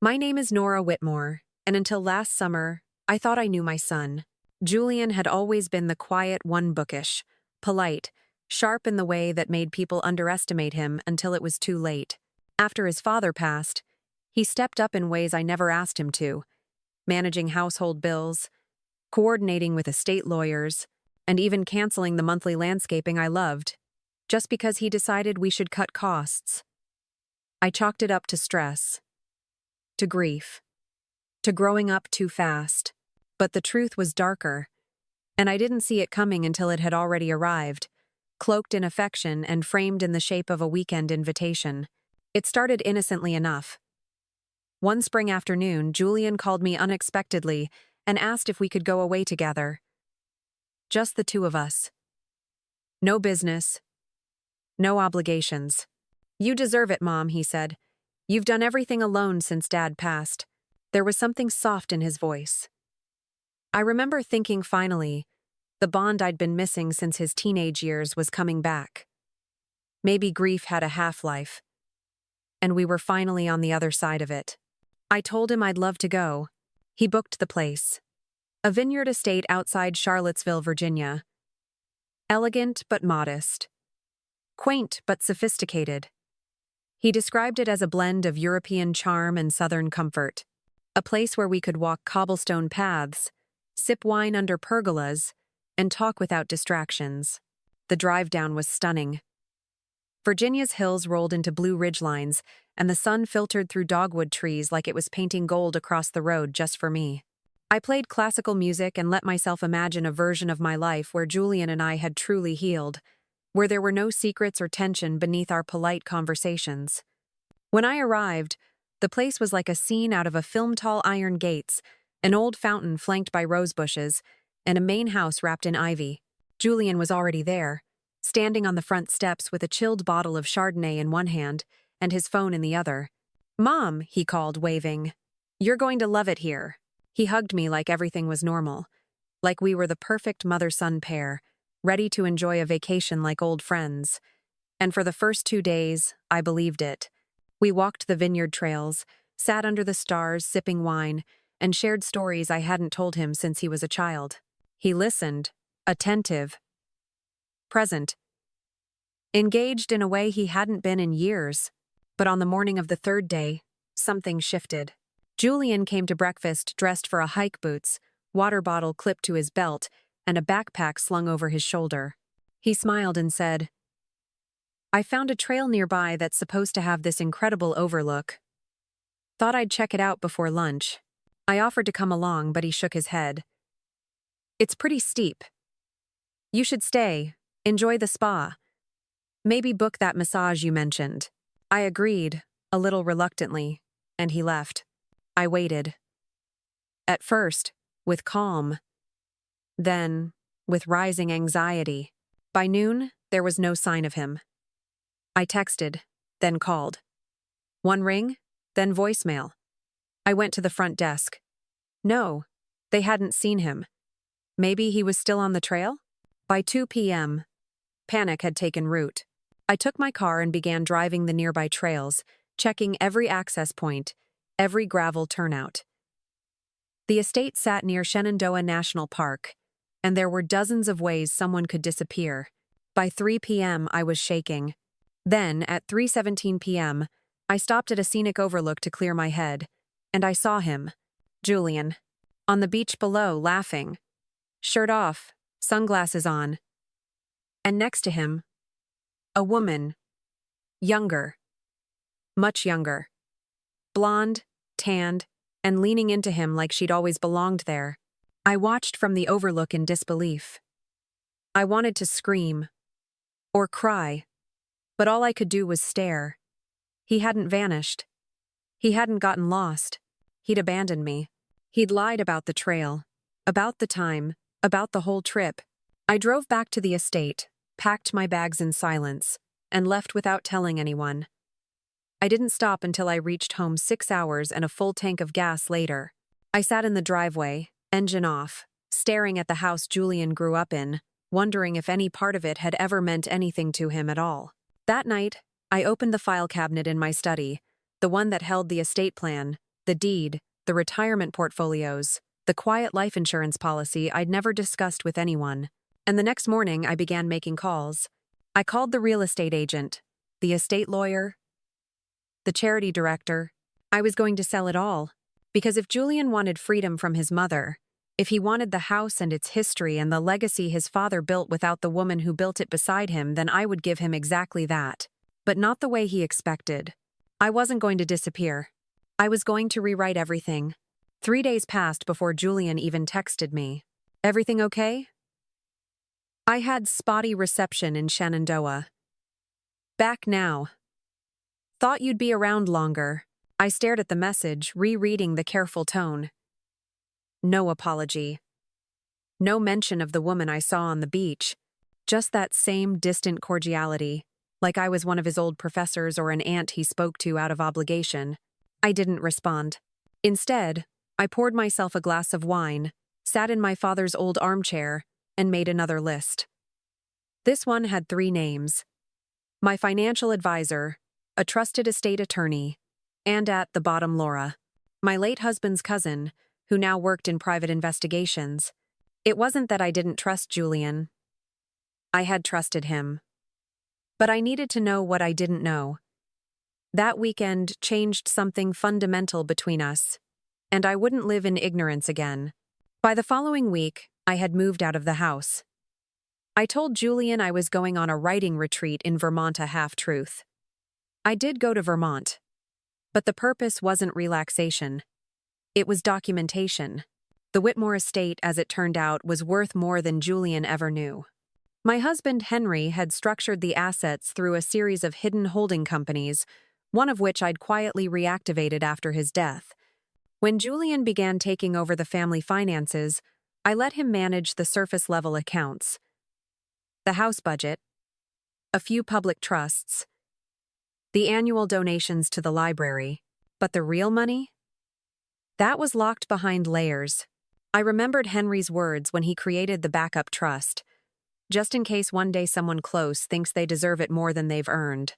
My name is Nora Whitmore, and until last summer, I thought I knew my son. Julian had always been the quiet one, bookish, polite, sharp in the way that made people underestimate him until it was too late. After his father passed, he stepped up in ways I never asked him to, managing household bills, coordinating with estate lawyers, and even canceling the monthly landscaping I loved, just because he decided we should cut costs. I chalked it up to stress, to grief, to growing up too fast. But the truth was darker, and I didn't see it coming until it had already arrived, cloaked in affection and framed in the shape of a weekend invitation. It started innocently enough. One spring afternoon, Julian called me unexpectedly and asked if we could go away together. Just the two of us. No business. No obligations. "You deserve it, Mom," he said. "You've done everything alone since Dad passed." There was something soft in his voice. I remember thinking finally, the bond I'd been missing since his teenage years was coming back. Maybe grief had a half-life, and we were finally on the other side of it. I told him I'd love to go. He booked the place. A vineyard estate outside Charlottesville, Virginia. Elegant but modest. Quaint but sophisticated. He described it as a blend of European charm and Southern comfort. A place where we could walk cobblestone paths, sip wine under pergolas, and talk without distractions. The drive down was stunning. Virginia's hills rolled into blue ridgelines, and the sun filtered through dogwood trees like it was painting gold across the road just for me. I played classical music and let myself imagine a version of my life where Julian and I had truly healed, where there were no secrets or tension beneath our polite conversations. When I arrived, the place was like a scene out of a film. Tall iron gates, an old fountain flanked by rose bushes, and a main house wrapped in ivy. Julian was already there, standing on the front steps with a chilled bottle of Chardonnay in one hand and his phone in the other. "Mom," he called, waving. "You're going to love it here." He hugged me like everything was normal, like we were the perfect mother-son pair, ready to enjoy a vacation like old friends. And for the first 2 days, I believed it. We walked the vineyard trails, sat under the stars sipping wine, and shared stories I hadn't told him since he was a child. He listened, attentive, present, engaged in a way he hadn't been in years. But on the morning of the third day, something shifted. Julian came to breakfast dressed for a hike, boots, water bottle clipped to his belt, and a backpack slung over his shoulder. He smiled and said, "I found a trail nearby that's supposed to have this incredible overlook. Thought I'd check it out before lunch." I offered to come along, but he shook his head. "It's pretty steep. You should stay, enjoy the spa. Maybe book that massage you mentioned." I agreed, a little reluctantly, and he left. I waited. At first, with calm. Then, with rising anxiety. By noon, there was no sign of him. I texted, then called. One ring, then voicemail. I went to the front desk. No, they hadn't seen him. Maybe he was still on the trail? By 2 p.m., panic had taken root. I took my car and began driving the nearby trails, checking every access point, every gravel turnout. The estate sat near Shenandoah National Park, and there were dozens of ways someone could disappear. By 3 p.m., I was shaking. Then, at 3:17 p.m., I stopped at a scenic overlook to clear my head, and I saw him, Julian, on the beach below, laughing, shirt off, sunglasses on. And next to him, a woman, younger, much younger, blonde, tanned, and leaning into him like she'd always belonged there. I watched from the overlook in disbelief. I wanted to scream, or cry, but all I could do was stare. He hadn't vanished. He hadn't gotten lost. He'd abandoned me. He'd lied about the trail, about the time, about the whole trip. I drove back to the estate, packed my bags in silence, and left without telling anyone. I didn't stop until I reached home 6 hours and a full tank of gas later. I sat in the driveway, engine off, staring at the house Julian grew up in, wondering if any part of it had ever meant anything to him at all. That night, I opened the file cabinet in my study, the one that held the estate plan, the deed, the retirement portfolios, the quiet life insurance policy I'd never discussed with anyone. And the next morning, I began making calls. I called the real estate agent, the estate lawyer, the charity director. I was going to sell it all. Because if Julian wanted freedom from his mother, if he wanted the house and its history and the legacy his father built without the woman who built it beside him, then I would give him exactly that. But not the way he expected. I wasn't going to disappear. I was going to rewrite everything. 3 days passed before Julian even texted me. Everything okay? I had spotty reception in Shenandoah. Back now. Thought you'd be around longer. I stared at the message, rereading the careful tone. No apology. No mention of the woman I saw on the beach. Just that same distant cordiality, like I was one of his old professors or an aunt he spoke to out of obligation. I didn't respond. Instead, I poured myself a glass of wine, sat in my father's old armchair, and made another list. This one had 3 names. My financial advisor, a trusted estate attorney, and at the bottom Laura, my late husband's cousin, who now worked in private investigations. It wasn't that I didn't trust Julian. I had trusted him. But I needed to know what I didn't know. That weekend changed something fundamental between us, and I wouldn't live in ignorance again. By the following week, I had moved out of the house. I told Julian I was going on a writing retreat in Vermont, a half-truth. I did go to Vermont, but the purpose wasn't relaxation. It was documentation. The Whitmore estate, as it turned out, was worth more than Julian ever knew. My husband, Henry, had structured the assets through a series of hidden holding companies, one of which I'd quietly reactivated after his death. When Julian began taking over the family finances, I let him manage the surface-level accounts. The house budget, a few public trusts, the annual donations to the library, but the real money? That was locked behind layers. I remembered Henry's words when he created the backup trust, just in case one day someone close thinks they deserve it more than they've earned.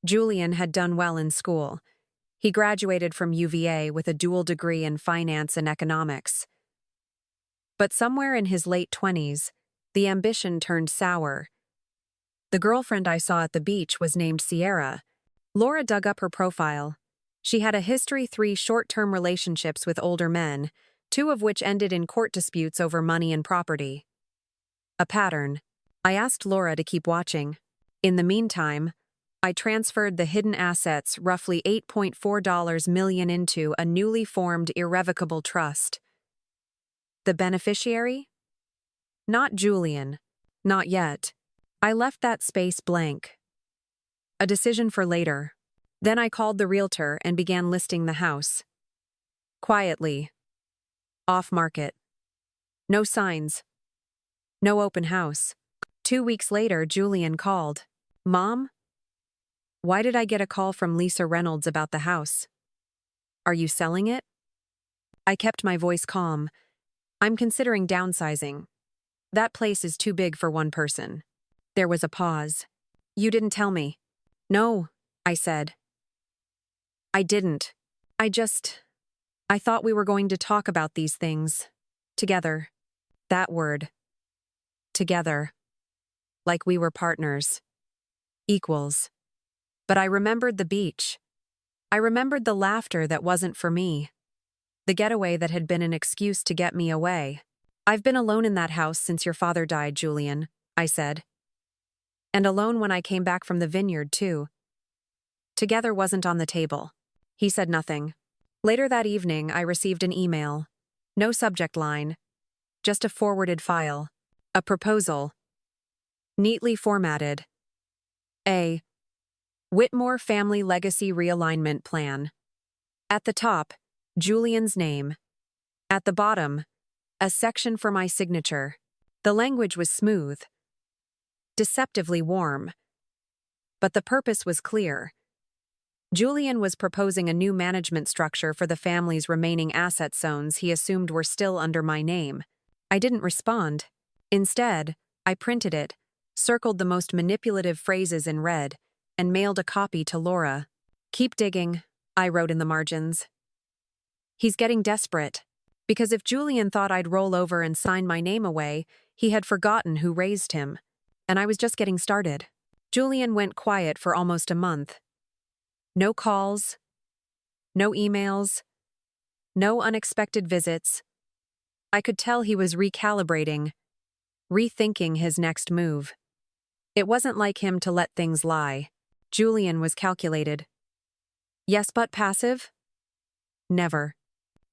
Julian had done well in school. He graduated from UVA with a dual degree in finance and economics. But somewhere in his late 20s, the ambition turned sour. The girlfriend I saw at the beach was named Sierra. Laura dug up her profile. She had a history 3 short-term relationships with older men, 2 of which ended in court disputes over money and property. A pattern. I asked Laura to keep watching. In the meantime, I transferred the hidden assets, roughly $8.4 million, into a newly formed irrevocable trust. The beneficiary? Not Julian. Not yet. I left that space blank. A decision for later. Then I called the realtor and began listing the house. Quietly. Off market. No signs. No open house. 2 weeks later, Julian called. Mom? Why did I get a call from Lisa Reynolds about the house? Are you selling it? I kept my voice calm. I'm considering downsizing. That place is too big for one person. There was a pause. You didn't tell me. No, I said. I didn't. I thought we were going to talk about these things. Together. That word. Together. Like we were partners. Equals. But I remembered the beach. I remembered the laughter that wasn't for me. The getaway that had been an excuse to get me away. I've been alone in that house since your father died, Julian, I said. And alone when I came back from the vineyard, too. Together wasn't on the table. He said nothing. Later that evening, I received an email. No subject line. Just a forwarded file. A proposal. Neatly formatted. A. Whitmore Family Legacy Realignment Plan. At the top, Julian's name. At the bottom, a section for my signature. The language was smooth. Deceptively warm. But the purpose was clear. Julian was proposing a new management structure for the family's remaining asset zones he assumed were still under my name. I didn't respond. Instead, I printed it, circled the most manipulative phrases in red, and mailed a copy to Laura. Keep digging, I wrote in the margins. He's getting desperate. Because if Julian thought I'd roll over and sign my name away, he had forgotten who raised him. And I was just getting started. Julian went quiet for almost a month. No calls, no emails, no unexpected visits. I could tell he was recalibrating, rethinking his next move. It wasn't like him to let things lie. Julian was calculated. Yes, but passive? Never.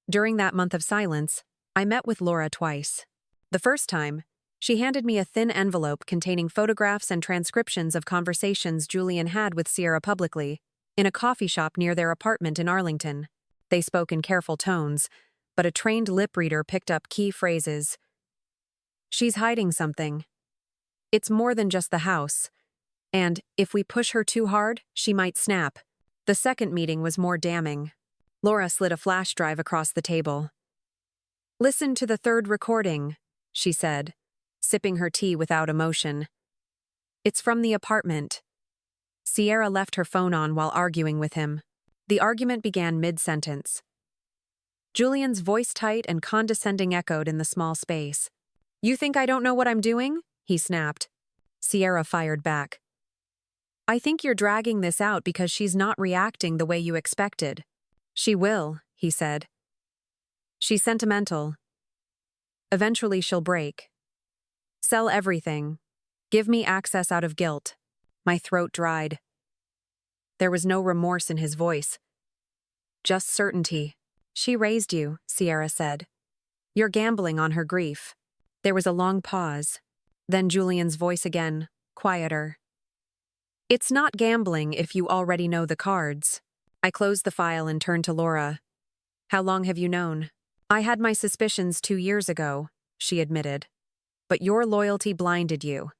During that month of silence, I met with Laura twice. The first time, she handed me a thin envelope containing photographs and transcriptions of conversations Julian had with Sierra publicly, in a coffee shop near their apartment in Arlington. They spoke in careful tones, but a trained lip reader picked up key phrases. She's hiding something. It's more than just the house. And, if we push her too hard, she might snap. The second meeting was more damning. Laura slid a flash drive across the table. Listen to the third recording, she said, sipping her tea without emotion. It's from the apartment. Sierra left her phone on while arguing with him. The argument began mid-sentence. Julian's voice tight and condescending echoed in the small space. You think I don't know what I'm doing? He snapped. Sierra fired back. I think you're dragging this out because she's not reacting the way you expected. She will, he said. She's sentimental. Eventually she'll break. Sell everything. Give me access out of guilt. My throat dried. There was no remorse in his voice. Just certainty. She raised you, Sierra said. You're gambling on her grief. There was a long pause. Then Julian's voice again, quieter. It's not gambling if you already know the cards. I closed the file and turned to Laura. How long have you known? I had my suspicions 2 years ago, she admitted. But your loyalty blinded you.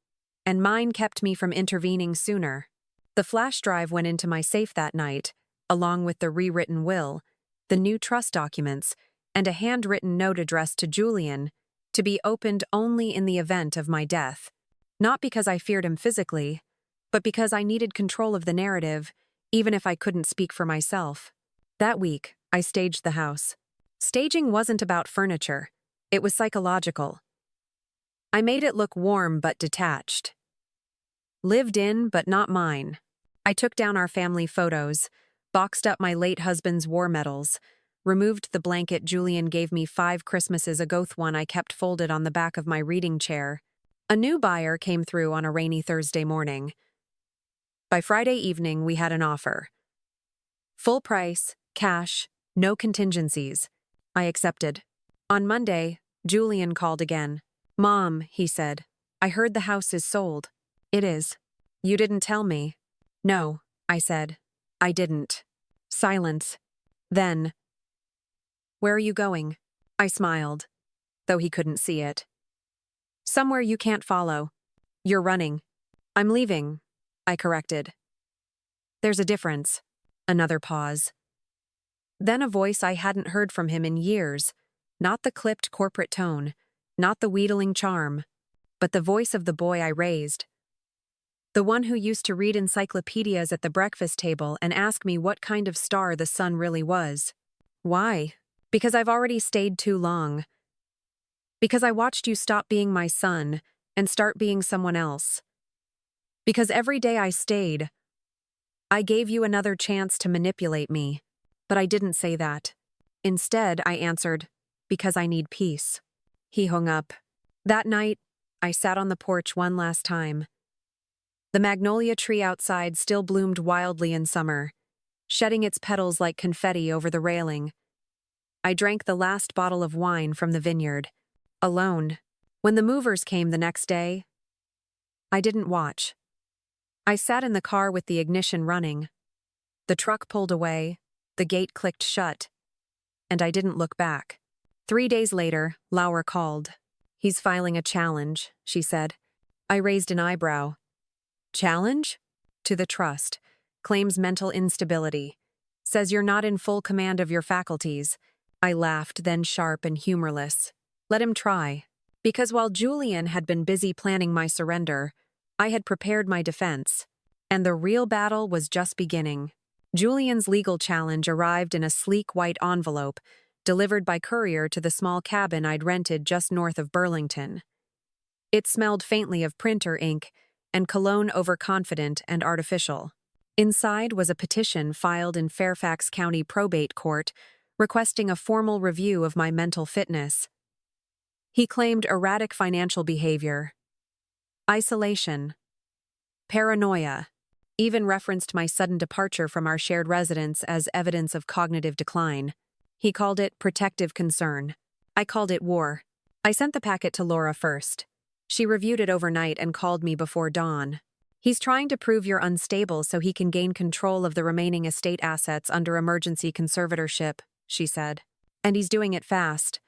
And mine kept me from intervening sooner. The flash drive went into my safe that night, along with the rewritten will, the new trust documents, and a handwritten note addressed to Julian, to be opened only in the event of my death. Not because I feared him physically, but because I needed control of the narrative, even if I couldn't speak for myself. That week, I staged the house. Staging wasn't about furniture. It was psychological. I made it look warm but detached. Lived in, but not mine. I took down our family photos, boxed up my late husband's war medals, removed the blanket Julian gave me 5 Christmases ago, one I kept folded on the back of my reading chair. A new buyer came through on a rainy Thursday morning. By Friday evening, we had an offer. Full price, cash, no contingencies. I accepted. On Monday, Julian called again. Mom, he said, I heard the house is sold. It is. You didn't tell me. No, I said. I didn't. Silence. Then, where are you going? I smiled, though he couldn't see it. Somewhere you can't follow. You're running. I'm leaving, I corrected. There's a difference. Another pause. Then a voice I hadn't heard from him in years, not the clipped corporate tone, not the wheedling charm, but the voice of the boy I raised. The one who used to read encyclopedias at the breakfast table and ask me what kind of star the sun really was. Why? Because I've already stayed too long. Because I watched you stop being my son and start being someone else. Because every day I stayed, I gave you another chance to manipulate me. But I didn't say that. Instead, I answered, because I need peace. He hung up. That night, I sat on the porch one last time. The magnolia tree outside still bloomed wildly in summer, shedding its petals like confetti over the railing. I drank the last bottle of wine from the vineyard, alone. When the movers came the next day, I didn't watch. I sat in the car with the ignition running. The truck pulled away, the gate clicked shut, and I didn't look back. 3 days later, Laura called. He's filing a challenge, she said. I raised an eyebrow. Challenge? To the trust. Claims mental instability. Says you're not in full command of your faculties. I laughed, then sharp and humorless. Let him try. Because while Julian had been busy planning my surrender, I had prepared my defense. And the real battle was just beginning. Julian's legal challenge arrived in a sleek white envelope, delivered by courier to the small cabin I'd rented just north of Burlington. It smelled faintly of printer ink and cologne overconfident and artificial. Inside was a petition filed in Fairfax County Probate Court requesting a formal review of my mental fitness. He claimed erratic financial behavior, isolation, paranoia, even referenced my sudden departure from our shared residence as evidence of cognitive decline. He called it protective concern. I called it war. I sent the packet to Laura first. She reviewed it overnight and called me before dawn. He's trying to prove you're unstable so he can gain control of the remaining estate assets under emergency conservatorship, she said. And he's doing it fast.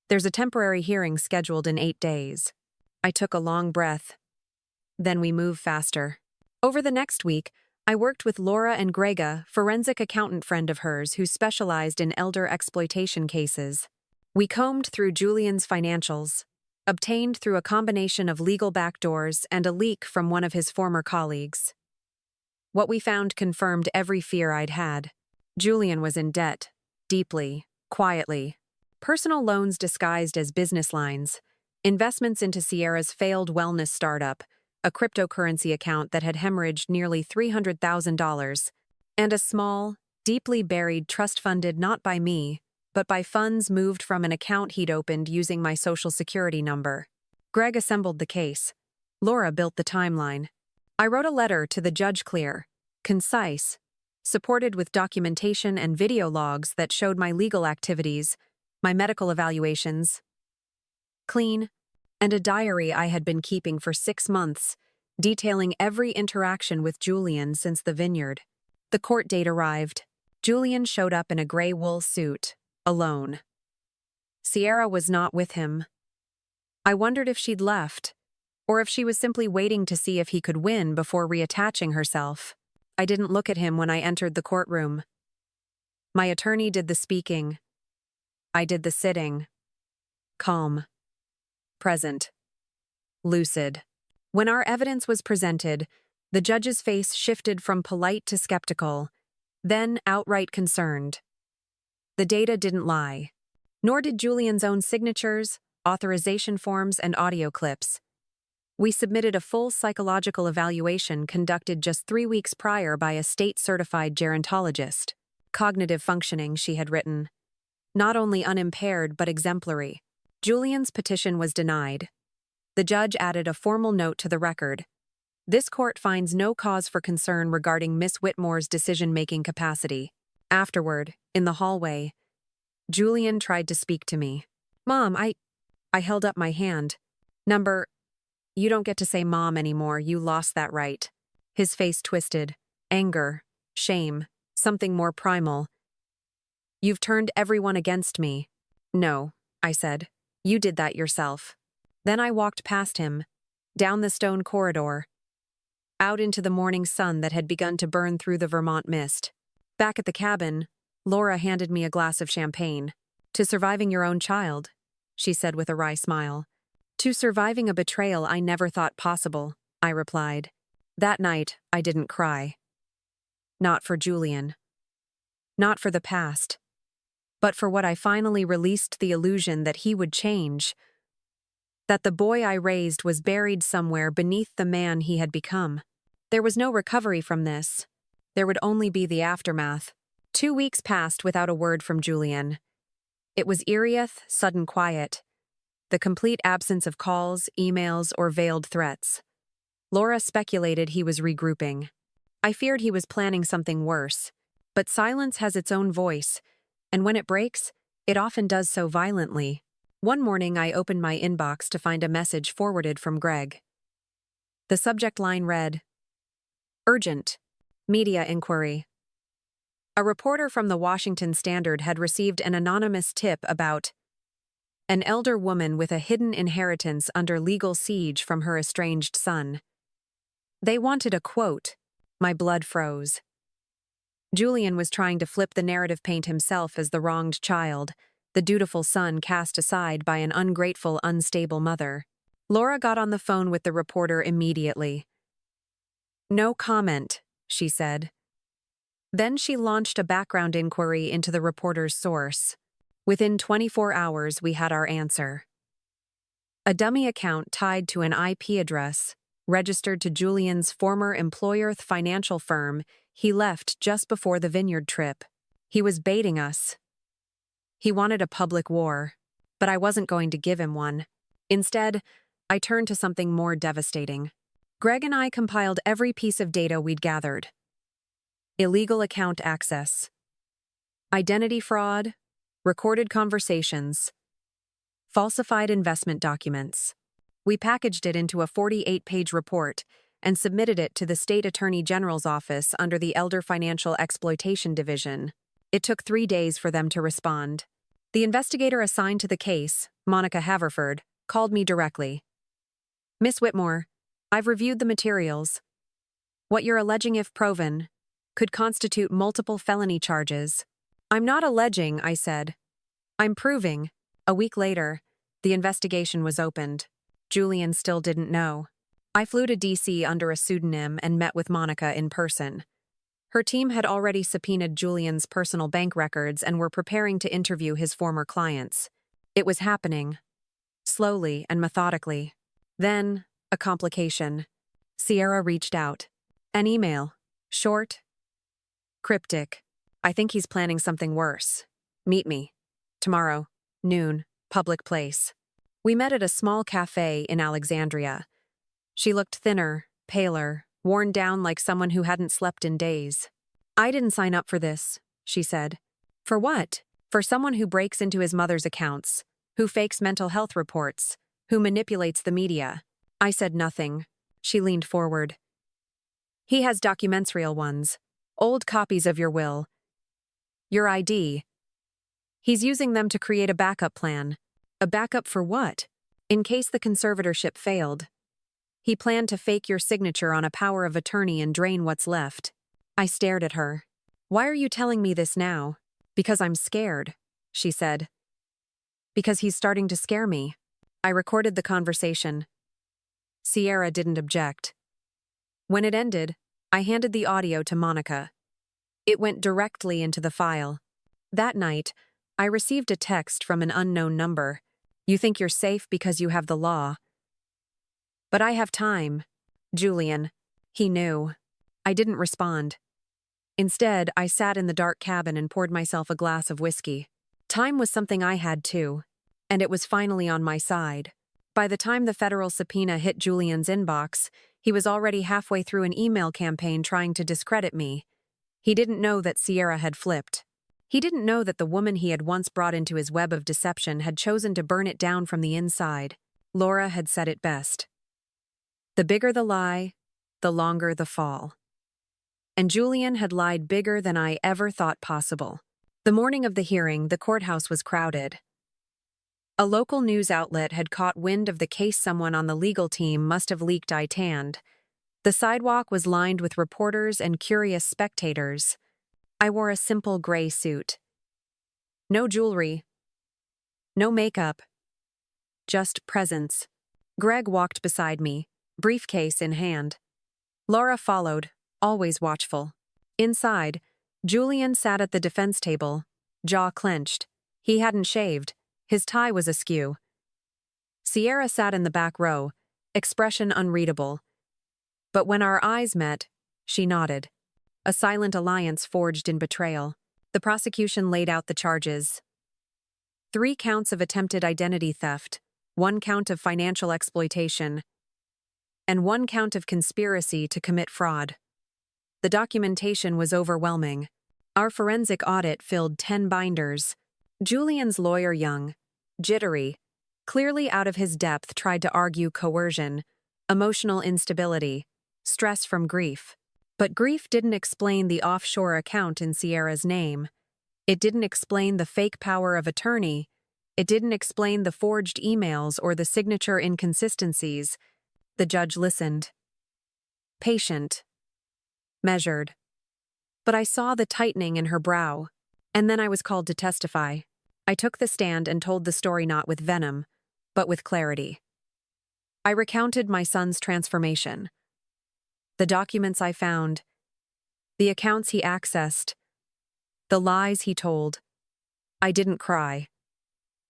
There's a temporary hearing scheduled in 8 days. I took a long breath. Then we move faster. Over the next week, I worked with Laura and Grega, forensic accountant friend of hers who specialized in elder exploitation cases. We combed through Julian's financials, obtained through a combination of legal backdoors and a leak from one of his former colleagues. What we found confirmed every fear I'd had. Julian was in debt, deeply, quietly. Personal loans disguised as business lines, investments into Sierra's failed wellness startup, a cryptocurrency account that had hemorrhaged nearly $300,000, and a small, deeply buried trust funded not by me, but by funds moved from an account he'd opened using my social security number. Greg assembled the case. Laura built the timeline. I wrote a letter to the judge clear, concise, supported with documentation and video logs that showed my legal activities, my medical evaluations, clean, and a diary I had been keeping for 6 months, detailing every interaction with Julian since the vineyard. The court date arrived. Julian showed up in a gray wool suit, alone. Sierra was not with him. I wondered if she'd left, or if she was simply waiting to see if he could win before reattaching herself. I didn't look at him when I entered the courtroom. My attorney did the speaking. I did the sitting. Calm. Present. Lucid. When our evidence was presented, the judge's face shifted from polite to skeptical, then outright concerned. The data didn't lie, nor did Julian's own signatures, authorization forms, and audio clips. We submitted a full psychological evaluation conducted just 3 weeks prior by a state-certified gerontologist. Cognitive functioning, she had written. Not only unimpaired, but exemplary. Julian's petition was denied. The judge added a formal note to the record. This court finds no cause for concern regarding Miss Whitmore's decision-making capacity. Afterward, in the hallway, Julian tried to speak to me. Mom, I held up my hand. You don't get to say Mom anymore, you lost that right. His face twisted. Anger, shame, something more primal. You've turned everyone against me. No, I said. You did that yourself. Then I walked past him, down the stone corridor, out into the morning sun that had begun to burn through the Vermont mist. Back at the cabin, Laura handed me a glass of champagne. To surviving your own child, she said with a wry smile. To surviving a betrayal I never thought possible, I replied. That night, I didn't cry. Not for Julian. Not for the past. But for what I finally released the illusion that he would change. That the boy I raised was buried somewhere beneath the man he had become. There was no recovery from this. There would only be the aftermath. 2 weeks passed without a word from Julian. It was eerie, sudden quiet. The complete absence of calls, emails, or veiled threats. Laura speculated he was regrouping. I feared he was planning something worse. But silence has its own voice, and when it breaks, it often does so violently. One morning I opened my inbox to find a message forwarded from Greg. The subject line read, Urgent. Media inquiry. A reporter from the Washington Standard had received an anonymous tip about an elder woman with a hidden inheritance under legal siege from her estranged son. They wanted a quote. My blood froze. Julian was trying to flip the narrative, paint himself as the wronged child, the dutiful son cast aside by an ungrateful, unstable mother. Laura got on the phone with the reporter immediately. No comment, she said. Then she launched a background inquiry into the reporter's source. Within 24 hours, we had our answer. A dummy account tied to an IP address, registered to Julian's former employer financial firm he left just before the vineyard trip. He was baiting us. He wanted a public war, but I wasn't going to give him one. Instead, I turned to something more devastating. Greg and I compiled every piece of data we'd gathered. Illegal account access, identity fraud, recorded conversations, falsified investment documents. We packaged it into a 48-page report and submitted it to the State Attorney General's office under the Elder Financial Exploitation Division. It took 3 days for them to respond. The investigator assigned to the case, Monica Haverford, called me directly. "Miss Whitmore, I've reviewed the materials. What you're alleging, if proven, could constitute multiple felony charges." "I'm not alleging," I said. "I'm proving." A week later, the investigation was opened. Julian still didn't know. I flew to D.C. under a pseudonym and met with Monica in person. Her team had already subpoenaed Julian's personal bank records and were preparing to interview his former clients. It was happening, slowly and methodically. Then, a complication. Sierra reached out. An email. Short. Cryptic. "I think he's planning something worse. Meet me. Tomorrow, noon, public place." We met at a small cafe in Alexandria. She looked thinner, paler, worn down like someone who hadn't slept in days. "I didn't sign up for this," she said. "For what?" "For someone who breaks into his mother's accounts, who fakes mental health reports, who manipulates the media." I said nothing. She leaned forward. "He has documentarial ones, old copies of your will, your ID. He's using them to create a backup plan." "A backup for what?" "In case the conservatorship failed. He planned to fake your signature on a power of attorney and drain what's left." I stared at her. "Why are you telling me this now?" "Because I'm scared," she said. "Because he's starting to scare me." I recorded the conversation. Sierra didn't object. When it ended, I handed the audio to Monica. It went directly into the file. That night, I received a text from an unknown number. "You think you're safe because you have the law. But I have time. Julian." He knew. I didn't respond. Instead, I sat in the dark cabin and poured myself a glass of whiskey. Time was something I had too, and it was finally on my side. By the time the federal subpoena hit Julian's inbox, he was already halfway through an email campaign trying to discredit me. He didn't know that Sierra had flipped. He didn't know that the woman he had once brought into his web of deception had chosen to burn it down from the inside. Laura had said it best. The bigger the lie, the longer the fall. And Julian had lied bigger than I ever thought possible. The morning of the hearing, the courthouse was crowded. A local news outlet had caught wind of the case. Someone on the legal team must have leaked I tanned. The sidewalk was lined with reporters and curious spectators. I wore a simple gray suit. No jewelry. No makeup. Just presence. Greg walked beside me, briefcase in hand. Laura followed, always watchful. Inside, Julian sat at the defense table, jaw clenched. He hadn't shaved. His tie was askew. Sierra sat in the back row, expression unreadable. But when our eyes met, she nodded. A silent alliance forged in betrayal. The prosecution laid out the charges. 3 counts of attempted identity theft, 1 count of financial exploitation, and 1 count of conspiracy to commit fraud. The documentation was overwhelming. Our forensic audit filled 10 binders. Julian's lawyer, young, jittery, clearly out of his depth, tried to argue coercion, emotional instability, stress from grief. But grief didn't explain the offshore account in Sierra's name. It didn't explain the fake power of attorney. It didn't explain the forged emails or the signature inconsistencies. The judge listened. Patient. Measured. But I saw the tightening in her brow, and then I was called to testify. I took the stand and told the story not with venom, but with clarity. I recounted my son's transformation. The documents I found, The accounts he accessed, the lies he told. I didn't cry.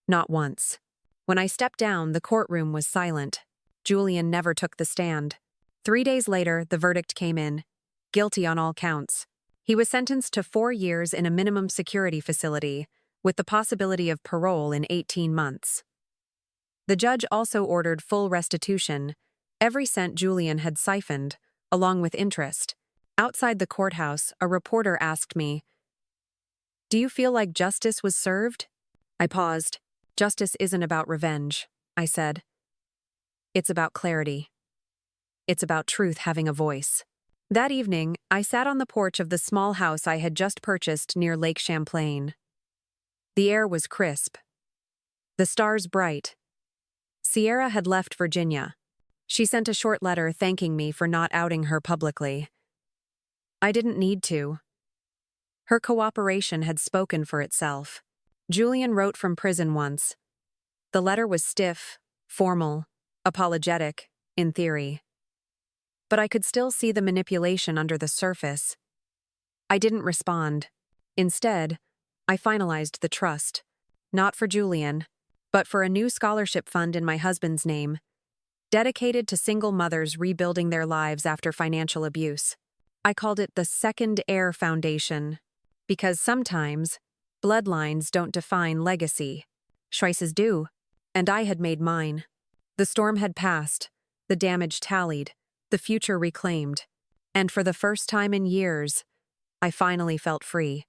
Not once. When I stepped down, the courtroom was silent. Julian never took the stand. 3 days later, the verdict came in. Guilty on all counts. He was sentenced to 4 years in a minimum security facility, with the possibility of parole in 18 months. The judge also ordered full restitution, every cent Julian had siphoned, along with interest. Outside the courthouse, a reporter asked me, "Do you feel like justice was served?" I paused. "Justice isn't about revenge," I said. "It's about clarity. It's about truth having a voice." That evening, I sat on the porch of the small house I had just purchased near Lake Champlain. The air was crisp. The stars bright. Sierra had left Virginia. She sent a short letter thanking me for not outing her publicly. I didn't need to. Her cooperation had spoken for itself. Julian wrote from prison once. The letter was stiff, formal, apologetic, in theory. But I could still see the manipulation under the surface. I didn't respond. Instead, I finalized the trust. Not for Julian, but for a new scholarship fund in my husband's name, dedicated to single mothers rebuilding their lives after financial abuse. I called it the Second Heir Foundation, because sometimes bloodlines don't define legacy. Choices do, and I had made mine. The storm had passed, the damage tallied, the future reclaimed, and for the first time in years, I finally felt free.